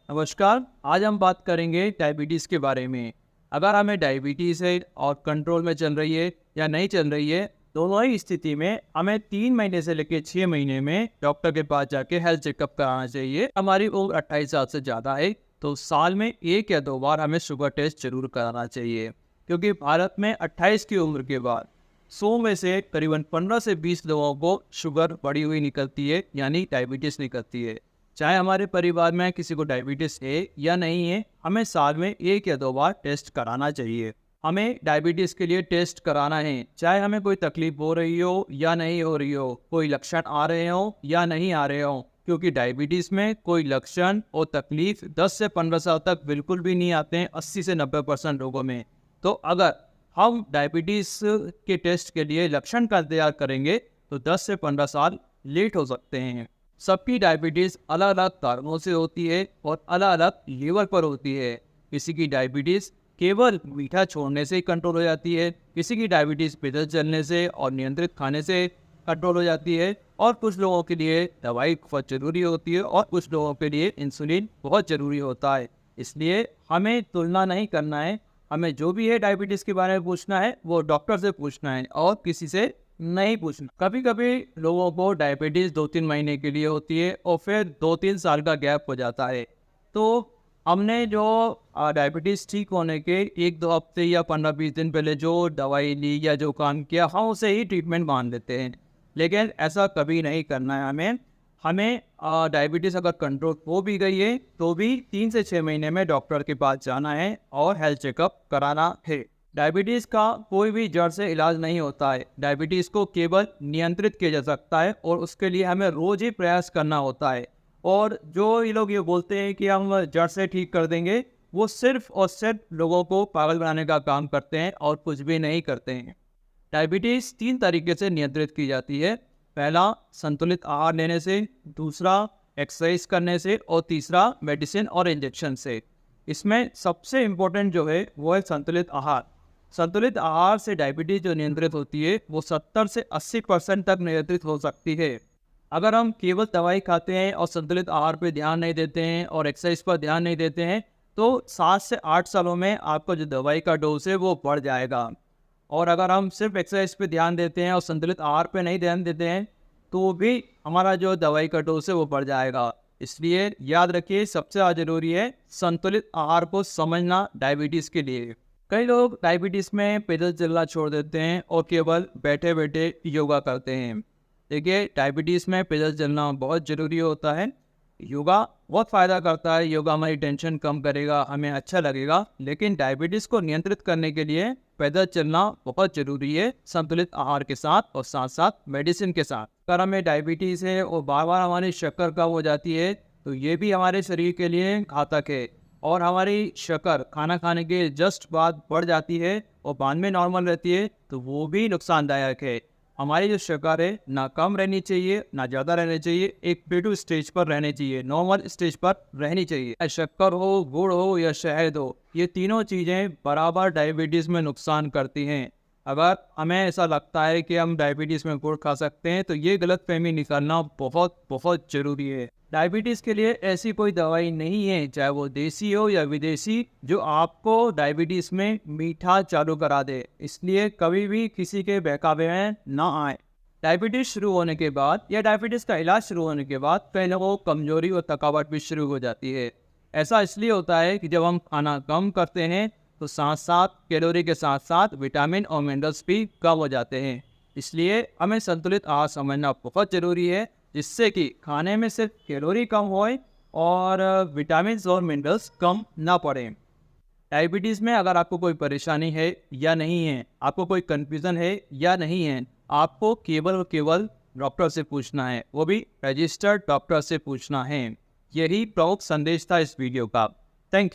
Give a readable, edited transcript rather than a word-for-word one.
नमस्कार। आज हम बात करेंगे डायबिटीज़ के बारे में। अगर हमें डायबिटीज़ है और कंट्रोल में चल रही है या नहीं चल रही है, दोनों ही स्थिति में हमें 3 महीने से लेकर 6 महीने में डॉक्टर के पास जाके हेल्थ चेकअप कराना चाहिए। हमारी उम्र 28 साल से ज़्यादा है तो साल में 1 या 2 बार हमें शुगर टेस्ट जरूर कराना चाहिए, क्योंकि भारत में 28 की उम्र के बाद 100 में से करीबन 15 से 20 लोगों को शुगर बढ़ी हुई निकलती है, यानी डायबिटीज़ निकलती है। चाहे हमारे परिवार में किसी को डायबिटीज़ है या नहीं है, हमें साल में 1 या 2 बार टेस्ट कराना चाहिए। हमें डायबिटीज़ के लिए टेस्ट कराना है, चाहे हमें कोई तकलीफ हो रही हो या नहीं हो रही हो, कोई लक्षण आ रहे हो या नहीं आ रहे हो, क्योंकि डायबिटीज़ में कोई लक्षण और तकलीफ 10 से 15 साल तक बिल्कुल भी नहीं आते हैं 80 से 90% लोगों में। तो अगर हम डायबिटीज़ के टेस्ट के लिए लक्षण का इंतजार करेंगे तो 10 से 15 साल लेट हो सकते हैं। सबकी डायबिटीज़ अलग अलग कारणों से होती है और अलग अलग लेवल पर होती है। किसी की डायबिटीज़ केवल मीठा छोड़ने से ही कंट्रोल हो जाती है, किसी की डायबिटीज़ पैदल चलने से और नियंत्रित खाने से कंट्रोल हो जाती है, और कुछ लोगों के लिए दवाई बहुत ज़रूरी होती है और कुछ लोगों के लिए इंसुलिन बहुत ज़रूरी होता है। इसलिए हमें तुलना नहीं करना है, हमें जो भी है डायबिटीज़ के बारे में पूछना है वो डॉक्टर से पूछना है और किसी से नहीं पूछना। कभी कभी लोगों को डायबिटीज़ 2-3 महीने के लिए होती है और फिर 2-3 साल का गैप हो जाता है। तो हमने जो डायबिटीज़ ठीक होने के 1-2 हफ्ते या 15-20 दिन पहले जो दवाई ली या जो काम किया, हम उसे ही ट्रीटमेंट मान लेते हैं। लेकिन ऐसा कभी नहीं करना है हमें। हमें डायबिटीज़ अगर कंट्रोल हो भी गई है तो भी 3 से 6 महीने में डॉक्टर के पास जाना है और हेल्थ चेकअप कराना है। डायबिटीज़ का कोई भी जड़ से इलाज नहीं होता है। डायबिटीज़ को केवल नियंत्रित किया जा सकता है और उसके लिए हमें रोज़ ही प्रयास करना होता है। और जो ये लोग ये बोलते हैं कि हम जड़ से ठीक कर देंगे, वो सिर्फ और सिर्फ लोगों को पागल बनाने का काम करते हैं और कुछ भी नहीं करते हैं। डायबिटीज़ 3 तरीके से नियंत्रित की जाती है। पहला, संतुलित आहार लेने से, दूसरा एक्सरसाइज करने से, और तीसरा मेडिसिन और इंजेक्शन से। इसमें सबसे इम्पोर्टेंट जो है वो है संतुलित आहार। संतुलित आहार से डायबिटीज़ जो नियंत्रित होती है वो 70 से 80% तक नियंत्रित हो सकती है। अगर हम केवल दवाई खाते हैं और संतुलित आहार पर ध्यान नहीं देते हैं और एक्सरसाइज पर ध्यान नहीं देते हैं तो 7 से 8 सालों में आपका जो दवाई का डोज है वो बढ़ जाएगा। और अगर हम सिर्फ एक्सरसाइज पे ध्यान देते हैं और संतुलित आहार पे नहीं ध्यान देते हैं तो भी हमारा जो दवाई का डोज है वो बढ़ जाएगा। इसलिए याद रखिए, सबसे ज़्यादा जरूरी है संतुलित आहार को समझना डायबिटीज़ के लिए। कई लोग डायबिटीज़ में पैदल चलना छोड़ देते हैं और केवल बैठे बैठे योगा करते हैं। देखिए, डायबिटीज़ में पैदल चलना बहुत ज़रूरी होता है। योगा बहुत फ़ायदा करता है, योगा हमारी टेंशन कम करेगा, हमें अच्छा लगेगा। लेकिन डायबिटीज़ को नियंत्रित करने के लिए पैदल चलना बहुत ज़रूरी है, संतुलित आहार के साथ और साथ साथ मेडिसिन के साथ। अगर हमें डायबिटीज़ है और बार बार हमारी शक्कर कम हो जाती है तो ये भी हमारे शरीर के लिए घातक है। और हमारी शक्कर खाना खाने के जस्ट बाद बढ़ जाती है और बाद में नॉर्मल रहती है तो वो भी नुकसानदायक है। हमारी जो शक्कर है ना कम रहनी चाहिए ना ज़्यादा रहनी चाहिए, एक पेटू स्टेज पर रहनी चाहिए, नॉर्मल स्टेज पर रहनी चाहिए। शक्कर हो, गुड़ हो या शहद हो, ये तीनों चीज़ें बराबर डायबिटीज़ में नुकसान करती हैं। अगर हमें ऐसा लगता है कि हम डायबिटीज़ में गुड़ खा सकते हैं तो ये गलतफहमी निकालना बहुत बहुत ज़रूरी है। डायबिटीज़ के लिए ऐसी कोई दवाई नहीं है, चाहे वो देसी हो या विदेशी, जो आपको डायबिटीज़ में मीठा चालू करा दे। इसलिए कभी भी किसी के बहकावे में ना आए। डायबिटीज़ शुरू होने के बाद या डायबिटीज़ का इलाज शुरू होने के बाद कई लोगों को कमजोरी और थकावट भी शुरू हो जाती है। ऐसा इसलिए होता है कि जब हम खाना कम करते हैं तो साथ साथ कैलोरी के साथ साथ विटामिन और मिनरल्स भी कम हो जाते हैं। इसलिए हमें संतुलित आहार समझना बहुत ज़रूरी है, जिससे कि खाने में सिर्फ कैलोरी कम होए और विटामिन और मिनरल्स कम ना पड़े। डायबिटीज़ में अगर आपको कोई परेशानी है या नहीं है, आपको कोई कन्फ्यूज़न है या नहीं है, आपको केवल और केवल डॉक्टर से पूछना है, वो भी रजिस्टर्ड डॉक्टर से पूछना है। यही प्रमुख संदेश था इस वीडियो का। Thank you.